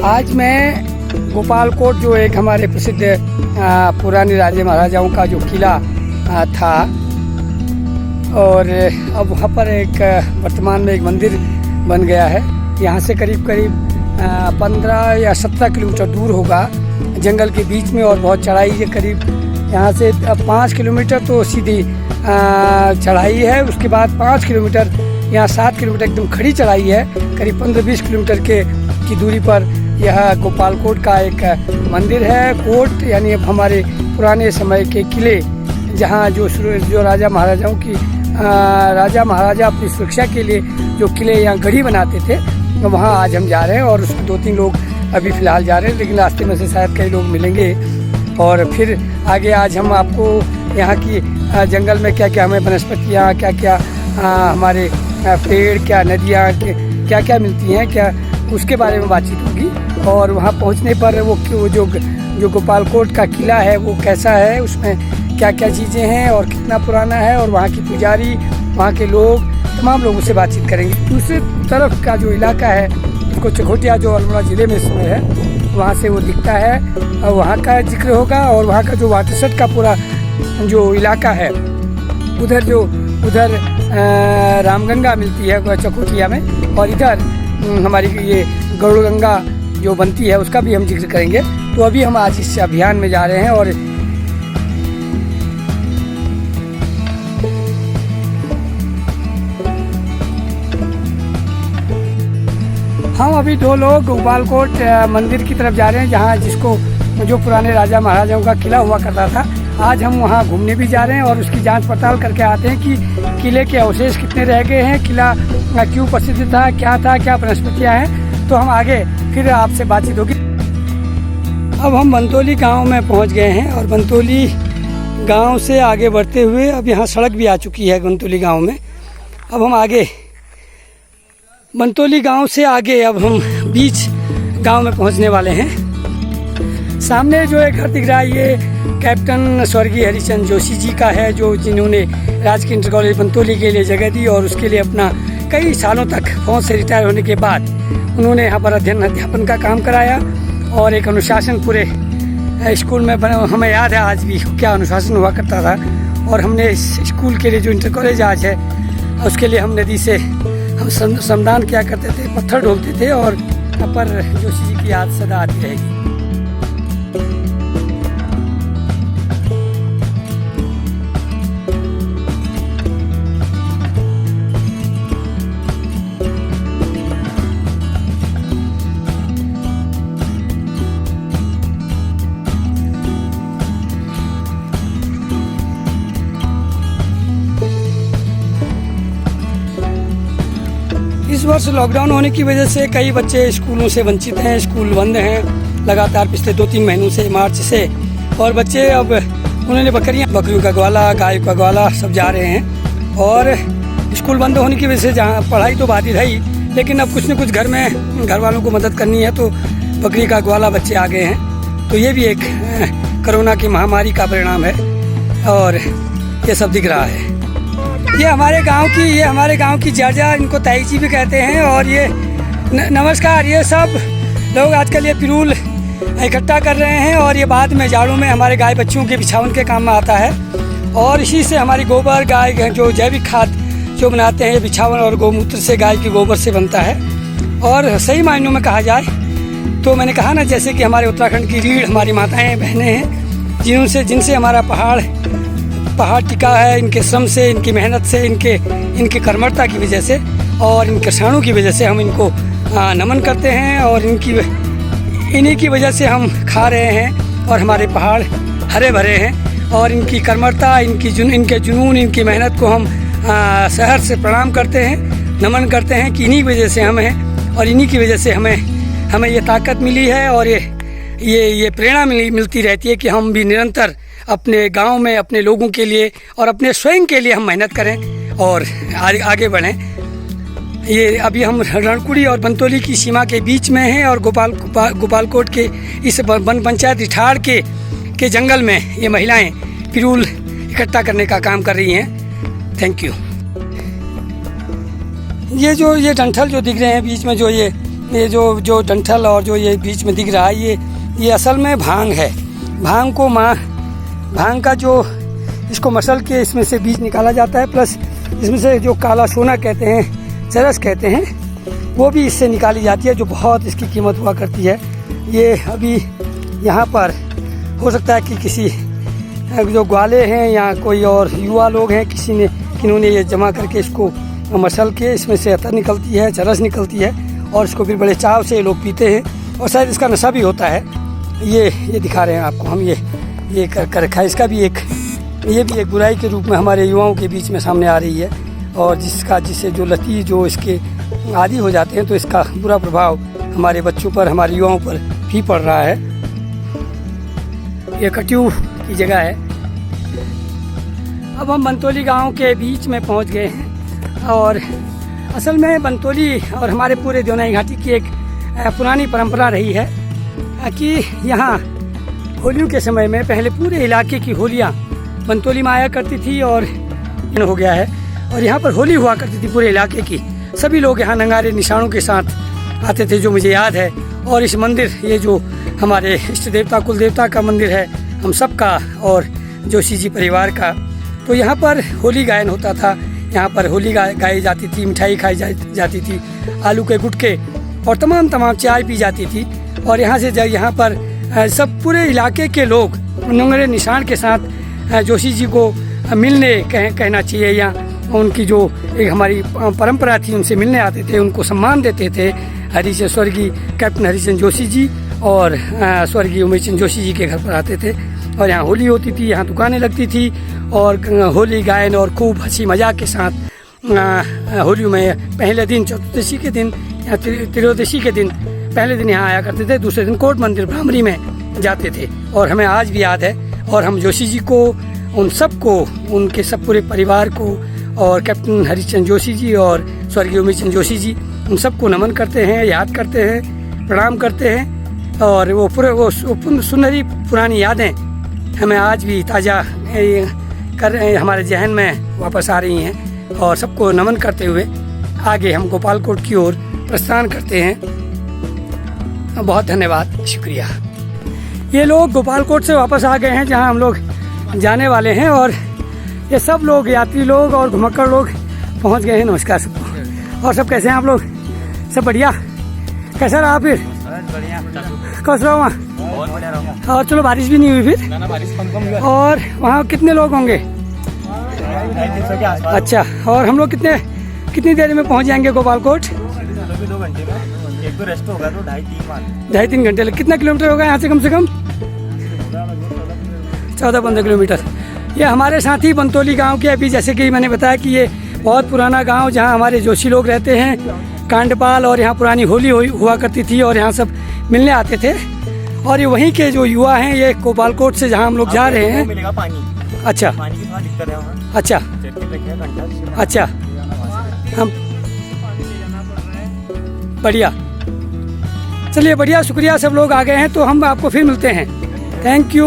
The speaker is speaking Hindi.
आज मैं गोपालकोट जो एक हमारे प्रसिद्ध पुराने राजे महाराजाओं का जो किला था और अब वहाँ पर एक वर्तमान में एक मंदिर बन गया है। यहाँ से करीब 15 या 17 किलोमीटर दूर होगा, जंगल के बीच में, और बहुत चढ़ाई है। करीब यहाँ से 5 किलोमीटर तो सीधी चढ़ाई है, उसके बाद 5 किलोमीटर, यहाँ 7 किलोमीटर एकदम खड़ी चढ़ाई है। करीब 15-20 किलोमीटर की दूरी पर यह गोपालकोट का एक मंदिर है। कोट यानी अब हमारे पुराने समय के किले, जहाँ जो राजा महाराजा अपनी सुरक्षा के लिए जो किले यहाँ गढ़ी बनाते थे, तो वहाँ आज हम जा रहे हैं। और उसमें 2-3 लोग अभी फ़िलहाल जा रहे हैं, लेकिन रास्ते में से शायद कई लोग मिलेंगे। और फिर आगे आज हम आपको यहाँ की जंगल में क्या क्या हमें वनस्पतियाँ, क्या क्या हमारे पेड़, क्या नदियाँ, क्या क्या मिलती हैं, क्या उसके बारे में बातचीत होगी। और वहाँ पहुँचने पर वो जो गोपालकोट का किला है वो कैसा है, उसमें क्या क्या चीज़ें हैं और कितना पुराना है, और वहाँ की पुजारी, वहाँ के लोग, तमाम लोगों से बातचीत करेंगे। दूसरी तरफ का जो इलाका है उसको चकोटिया, जो अल्मोड़ा ज़िले में इसमें है, वहाँ से वो दिखता है, और वहाँ का जिक्र होगा। और वहाँ का जो वाटरसेट का पूरा जो इलाका है, उधर रामगंगा मिलती है चकोटिया में, और इधर हमारी ये गरुड़गंगा जो बनती है उसका भी हम जिक्र करेंगे। तो अभी हम आज इस अभियान में जा रहे हैं। और हम अभी 2 लोग गोपालकोट मंदिर की तरफ जा रहे हैं, जहाँ जो पुराने राजा महाराजाओं का किला हुआ करता था। आज हम वहाँ घूमने भी जा रहे हैं और उसकी जांच पड़ताल करके आते हैं कि किले के अवशेष कितने रह गए हैं, किला क्यों प्रसिद्ध था, क्या वनस्पतियाँ हैं। तो हम आगे फिर आपसे बातचीत होगी। अब हम बंतोली गांव में पहुंच गए हैं, और बंतोली गांव से आगे बढ़ते हुए अब यहाँ सड़क भी आ चुकी है बंतोली गांव में। अब हम आगे बंतोली गांव से आगे अब हम बीच गांव में पहुंचने वाले हैं। सामने जो एक घर दिख रहा है, ये कैप्टन स्वर्गीय हरिचंद जोशी जी का है, जिन्होंने राजकीय इंटर कॉलेज बंतोली के लिए जगह दी, और उसके लिए अपना कई सालों तक फौज से रिटायर होने के बाद उन्होंने यहाँ पर अध्यापन का काम कराया, और एक अनुशासन पूरे स्कूल में बना। हमें याद है आज भी क्या अनुशासन हुआ करता था। और हमने इस स्कूल के लिए जो इंटर कॉलेज आज है, उसके लिए हम नदी से हम श्रमदान किया करते थे, पत्थर ढोलते थे, और पर जोशी जी की याद सदा आती रहेगी। इस वर्ष लॉकडाउन होने की वजह से कई बच्चे स्कूलों से वंचित हैं, स्कूल बंद हैं लगातार पिछले 2-3 महीनों से, मार्च से। और बच्चे अब उन्होंने बकरियों का ग्वाला, गाय का ग्वाला सब जा रहे हैं। और स्कूल बंद होने की वजह से जहाँ पढ़ाई तो बाधित है ही, लेकिन अब कुछ न कुछ घर वालों को मदद करनी है, तो बकरी का ग्वाला बच्चे आ गए हैं। तो ये भी एक कोरोना की महामारी का परिणाम है, और ये सब दिख रहा है। ये हमारे गांव की जर्जा, इनको ताई जी भी कहते हैं। और ये नमस्कार, ये सब लोग आजकल ये पिरूल इकट्ठा कर रहे हैं, और ये बाद में जाड़ों में हमारे गाय बच्चों के बिछावन के काम में आता है। और इसी से हमारी गोबर, गाय जो जैविक खाद जो बनाते हैं, बिछावन और गौमूत्र से, गाय के गोबर से बनता है। और सही मायनों में कहा जाए तो मैंने कहा ना, जैसे कि हमारे उत्तराखंड की रीढ़ हमारी माताएँ बहनें हैं, जिनसे हमारा पहाड़ टिका है, इनके श्रम से, इनकी मेहनत से, इनके कर्मठता की वजह से, और इनके किसानों की वजह से हम इनको नमन करते हैं। और इन्हीं की वजह से हम खा रहे हैं, और हमारे पहाड़ हरे भरे हैं। और इनकी कर्मठता, इनके जुनून, इनकी मेहनत को हम शहर से प्रणाम करते हैं, नमन करते हैं कि इन्हीं की वजह से हम हैं, और इन्हीं की वजह से हमें ये ताकत मिली है, और ये प्रेरणा मिलती रहती है कि हम भी निरंतर अपने गांव में अपने लोगों के लिए और अपने स्वयं के लिए हम मेहनत करें और आगे बढ़ें। ये अभी हम रणकुड़ी और बंतोली की सीमा के बीच में हैं, और गोपालकोट के इस वन पंचायत रिठाड़ के जंगल में ये महिलाएं पिरूल इकट्ठा करने का काम कर रही हैं। Thank you. ये डंठल जो दिख रहे हैं बीच में, जो ये ये जो डंठल और जो ये बीच में दिख रहा है ये असल में भांग है। भांग का जो इसको मसल के इसमें से बीज निकाला जाता है, प्लस इसमें से जो काला सोना कहते हैं, चरस कहते हैं, वो भी इससे निकाली जाती है, जो बहुत इसकी कीमत हुआ करती है। ये अभी यहाँ पर हो सकता है कि किसी जो ग्वाले हैं या कोई और युवा लोग हैं किन्होंने ये जमा करके इसको मसल के इसमें से अतर निकलती है, चरस निकलती है, और इसको फिर बड़े चाव से लोग पीते हैं और शायद इसका नशा भी होता है। ये दिखा रहे हैं आपको हम, ये कर रखा है। इसका भी ये भी एक बुराई के रूप में हमारे युवाओं के बीच में सामने आ रही है, और जिससे जो लती जो इसके आदी हो जाते हैं तो इसका बुरा प्रभाव हमारे बच्चों पर, हमारे युवाओं पर भी पड़ रहा है। ये कट्यू की जगह है। अब हम बंतोली गांव के बीच में पहुंच गए हैं, और असल में बंतोली और हमारे पूरे देवनाई घाटी की एक पुरानी परंपरा रही है कि यहाँ होलियों के समय में पहले पूरे इलाके की होलियाँ बंतोली में आया करती थी, और इन हो गया है, और यहाँ पर होली हुआ करती थी पूरे इलाके की। सभी लोग यहाँ नंगारे निशानों के साथ आते थे, जो मुझे याद है। और इस मंदिर, ये जो हमारे इष्ट देवता कुल देवता का मंदिर है हम सब का और जोशी जी परिवार का, तो यहाँ पर होली गायन होता था। यहाँ पर होली गाई जाती थी, मिठाई खाई जाती थी, आलू के गुटके और तमाम चाय पी जाती थी। और यहाँ से जब यहाँ पर सब पूरे इलाके के लोग नंगरे निशान के साथ जोशी जी को मिलने कहना चाहिए, या उनकी जो एक हमारी परंपरा थी उनसे मिलने आते थे, उनको सम्मान देते थे। स्वर्गीय कैप्टन हरिचंद जोशी जी और स्वर्गीय उमेशचंद जोशी जी के घर पर आते थे, और यहाँ होली होती थी, यहाँ दुकानें लगती थी, और होली गायन और खूब हंसी मजाक के साथ होली में पहले दिन चतुर्दशी के दिन या त्रयोदशी के दिन पहले दिन यहाँ आया करते थे, दूसरे दिन कोट मंदिर भ्रामरी में जाते थे। और हमें आज भी याद है, और हम जोशी जी को, उन सब को, उनके सब पूरे परिवार को, और कैप्टन हरिचंद जोशी जी और स्वर्गीय उमेशचंद जोशी जी, उन सबको नमन करते हैं, याद करते हैं, प्रणाम करते हैं। और वो सुनहरी पुरानी यादें हमें आज भी ताज़ा हमारे जहन में वापस आ रही हैं, और सबको नमन करते हुए आगे हम गोपालकोट की ओर प्रस्थान करते हैं। बहुत धन्यवाद, शुक्रिया। ये लोग गोपालकोट से वापस आ गए हैं जहां हम लोग जाने वाले हैं, और ये सब लोग, यात्री लोग और घुमक्कड़ लोग पहुंच गए हैं। नमस्कार सबको। और सब कैसे हैं आप लोग? सब बढ़िया? कैसा रहा फिर? कैसा रहा वहाँ? और चलो बारिश भी नहीं हुई फिर? और वहाँ कितने लोग होंगे? अच्छा, और हम लोग कितनी देर में पहुँच जाएंगे गोपालकोट? 1-2 रेस्ट होगा तो 2.5-3 घंटे। कितना किलोमीटर होगा यहाँ से? कम से कम 14-15 किलोमीटर। ये हमारे साथी बंतोली गांव के, अभी जैसे कि मैंने बताया कि ये बहुत पुराना गांव जहां हमारे जोशी लोग रहते हैं, कांडपाल, और यहाँ पुरानी होली हुआ करती थी, और यहाँ सब मिलने आते थे। और ये वहीं के जो युवा हैं, ये गोपालकोट से जहाँ हम लोग जा रहे हैं। मिलेगा पानी। अच्छा, पानी की थोड़ा दिक्कत है वहाँ। अच्छा अच्छा, हम बढ़िया, चलिए बढ़िया, शुक्रिया। सब लोग आ गए हैं तो हम आपको फिर मिलते हैं। Thank you.